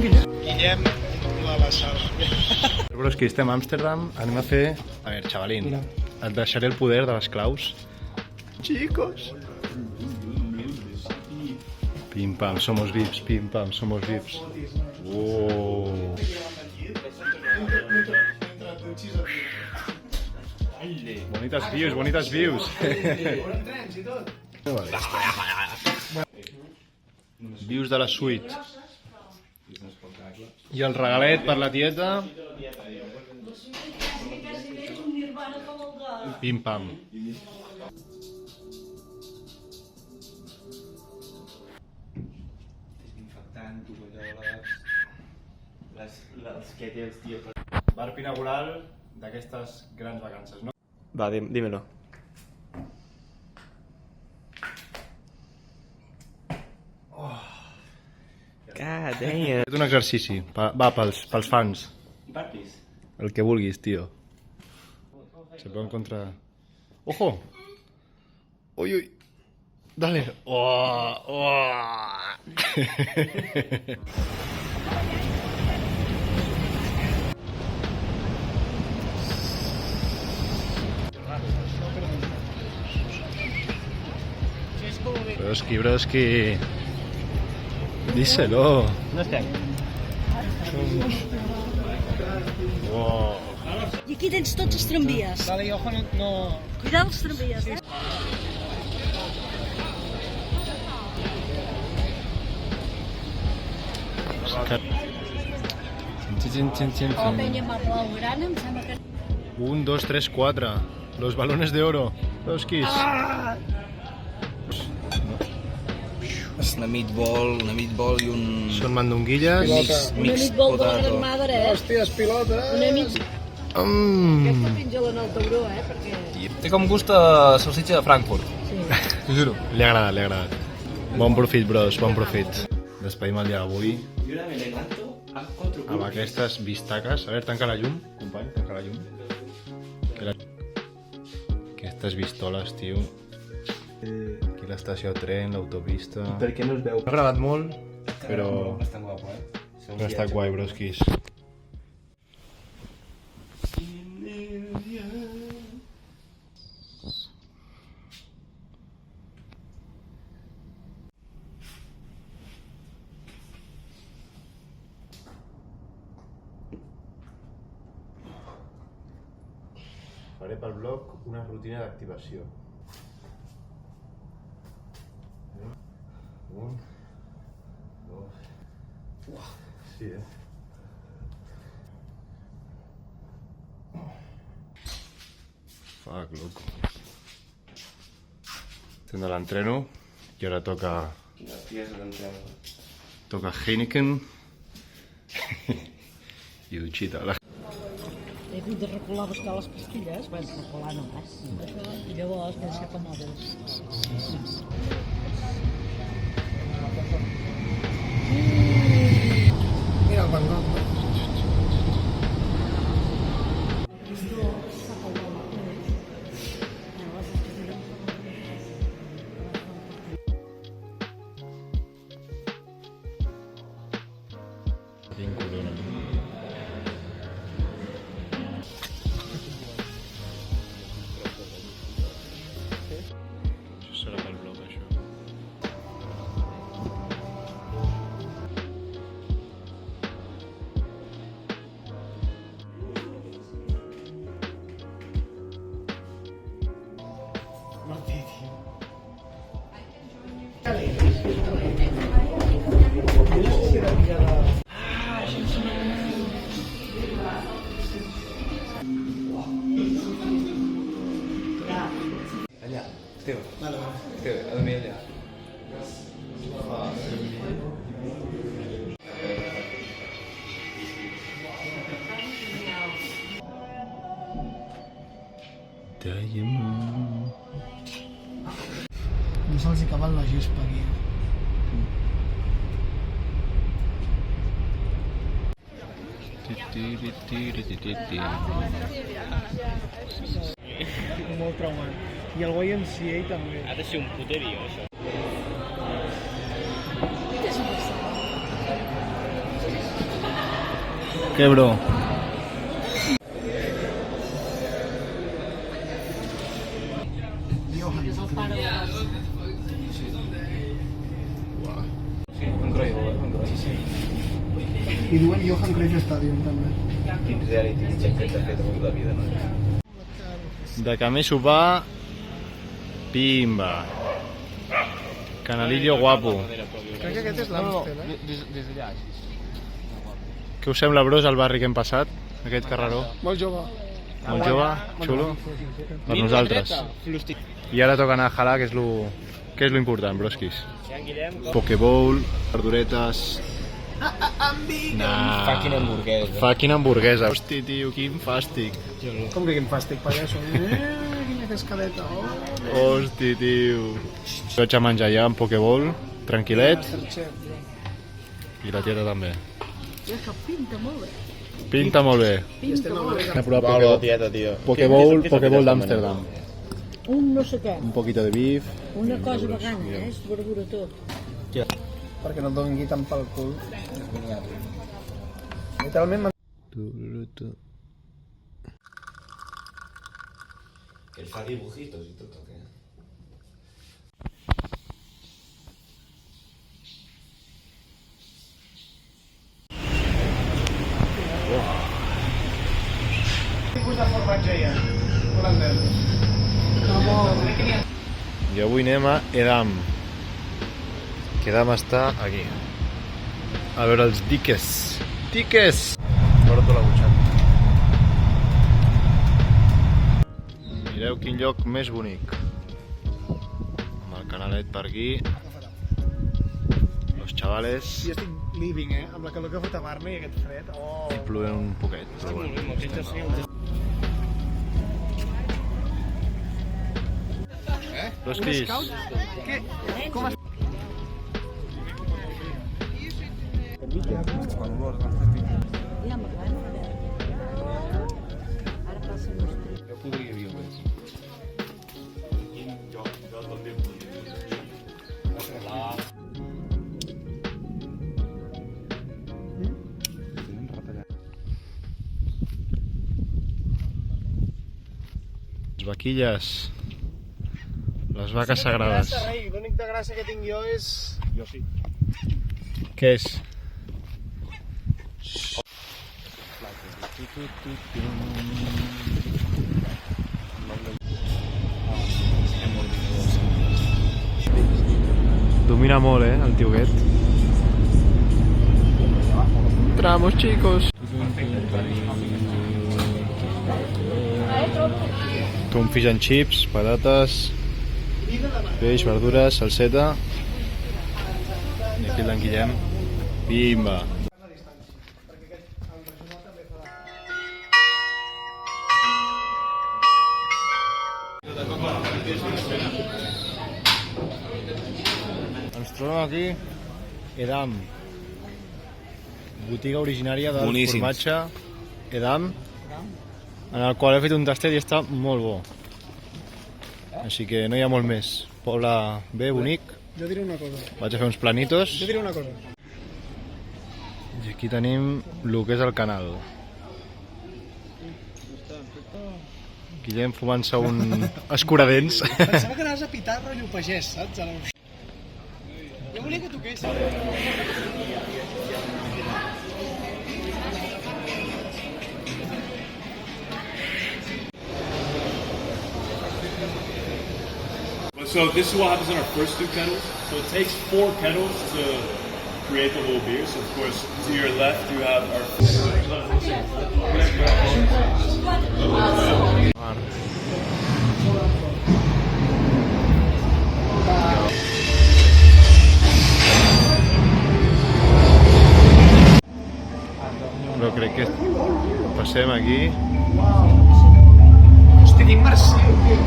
Guillem. Guillem la Lassal. Però és que estem a Amsterdam, anem a fer... A veure, xavalín, et deixaré el poder de les claus. Chicos! Pim pam, somos VIPs, pim pam, somos VIPs. Oh. Bonites views, bonites views. Views de la suite. I el regalet per la tieta. Pim pam. Desinfectant, tovalloles, les kètels, tio. Barb inaugural d'aquestes grans vacances, no? Va, dímelo. God damn. He fet un exercici, va, pels fans. Barpis. El que vulguis, tio. Se puede encontrar... ¡Ojo! ¡Uy, uy! ¡Dale! ¡Oh! ¡Oh! Broski, broski. Díselo. No estem. Wow. I aquí tens tots els tramvies. Vale, ojo, no... Cuidado els tramvies, eh? La penya blaugrana, em sembla que... 1, 2, 3, 4. Los balones de oro. Broskis. És una meatball i un... Són mandonguilles. Una meatball de la gran madre, eh? Hòsties, pilotes! Una meatball... Aquesta penja-la en el tauró, perquè... Té com gust a salsitxa de Frankfurt. Sí. T'ho juro. Li ha agradat, li ha agradat. Bon profit, bros, bon profit. Despedim el dia d'avui amb aquestes bistaques. A veure, tanca la llum, company, tanca la llum. Aquestes vistoles, tio. Aquí l'estació de tren, l'autopista... Per què no es veu? M'ha agradat molt, però... Bastant guapo, eh? Però està guai, broskis. Faré pel blog una rutina d'activació. 1, 2... Sí, Fuck, loco. Haciendo el entreno y ahora toca Heineken i dutxita. He hagut de recular a buscar les pastilles, bueno, recular no, i llavors m'he deixat amb mòbils. Mira el Van Gogh. Això serà pel blog, això. Allà, Teo. Teo, a dormir allà. No se'ls hi acabat la gespa aquí. Molt traumant. I el YMCA també. Ha de ser un puterio, això. Què, bro? És el pare de les... Un Cruyff. I diuen Johan Cruyff Stadium, també. Quins reality check que t'ha fet avui la vida, no? De camí sopar, pimba. Canalillo guapo. Crec que aquest és l'Amstel, eh? Des d'allà. Què us sembla, bros, el barri que hem passat? Aquest carreró? Molt jove. Molt jove, xulo? Per nosaltres. I ara toca anar a jalar, que és lo important, broskis. Pokéball, verduretes... Nah. Fucking hamburguesa. Fucking hamburguesa. Hosti, tio, quin fàstic. Com que quin fàstic, pallasso. Quina cascadeta. Oh. Hosti, tio. Vaig a menjar ja amb Pokéball, tranquil·let, i la tieta també. I això pinta molt bé. Pinta molt bé. Pinta molt bé. Hem a provar Vale, la tieta, tío. Pokéball d'Amsterdam. Un no sé què. Un poquito de beef. Una cosa vegana, és verdura tot. Perquè no et doni tant pel cul. Literalment El fa dibujitos y todo, ¿qué? tipus de formatge hi ha. Holandès. I avui anem a Edam. Que Edam està aquí. A veure els diques. Diques! Porto la butxaca. Mireu quin lloc més bonic. Amb el canalet per aquí. Los chavales. I estic living, amb la calor que fot a Barna i aquest fred. Oh. I plovent un poquet. Però bueno. Broskis. Què? Com es... Ja m'agrada. Ara passa uns trips. Jo podria viure aquí. Les vaquilles. Les vaques sagrades. L'únic de gràcia que tinc jo és... Yo sí. Què és? Domina molt, el tio aquest. Entramos, chicos. Un fish and chips, patates, peix, verdures, salseta. I aquí l'enquillem. Bimba! Ens trobem aquí Edam, botiga originària del Boníssims. formatge Edam, en el qual he fet un tastet i està molt bo. Així que no hi ha molt més. Poble bé, bonic. Jo diré una cosa. Vaig a fer uns planitos. Jo diré una cosa. I aquí tenim el que és el canal. Guillem fumant-se un escuradents. Pensava que anaves a pitar rotllo pagès, saps? Ara... Jo volia que toqués. So this is what happens in our first two kettles. So it takes 4 kettles to create the whole beer. So of course, to your left you have our... Però crec que passem aquí. Hosti, quin immersiu, tio.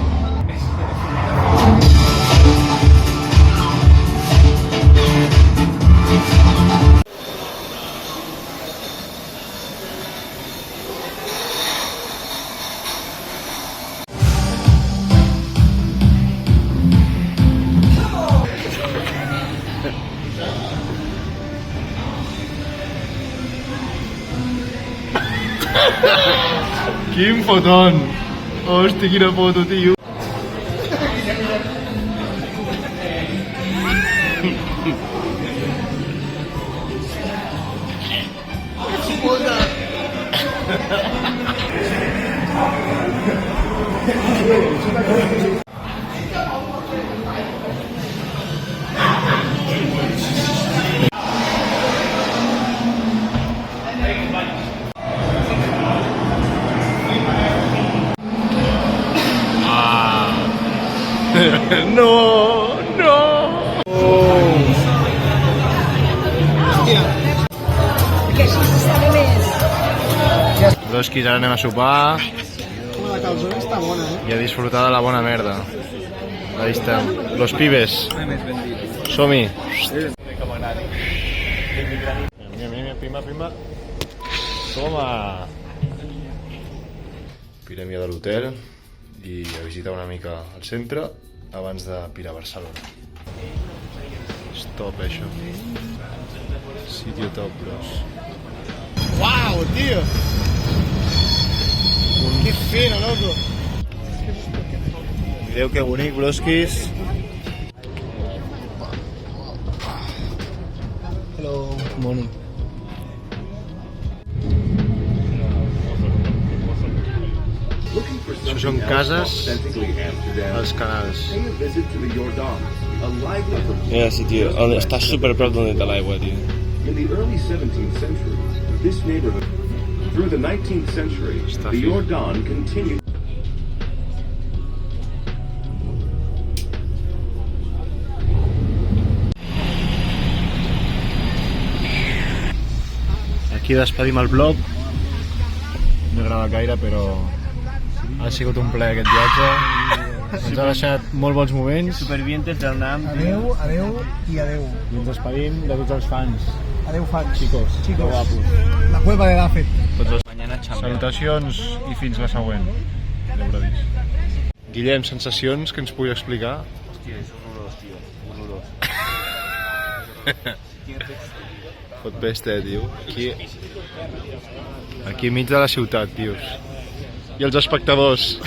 Quin fotón! Hosti, quina foto, tio! No, no! Que així s'estava més. Broskis, ara anem a sopar Home, la calzona està bona, i a disfrutar de la bona merda. Ahí estem. Los pibes. Som-hi. Mira, mira, pimba, pimba. Toma! Pirem ja de l'hotel i a visitar una mica el centre abans de pirar a Barcelona. És top, això. Sitio top, bros. Uau, tio! Que fina, loco! Mireu que bonic, broskis. Hello. Morning. Això són cases als canals. Sí, tío. Está súper prop donde está el agua, tío. In the early 17th century, this neighborhood, through the 19th century, Está the fin. Jordan continued. Aquí despedim el vlog. No he gravat gaire, però ha sigut un plaer aquest viatge. Ens ha deixat molt bons moments. Supervivientes del NAM. Adeu, adeu i adeu. I ens despedim de tots els fans. Adeu, fans. Chicos, Chicos. guapos. La cueva de Dafet. Mañana chambea. Salutacions i fins la següent. Adéu-radis. Guillem, sensacions que ens pugui explicar? Hòstia, és horrorós, tio. Horrorós. Fot bèstia, tio. Aquí enmig de la ciutat, tios. I els espectadors.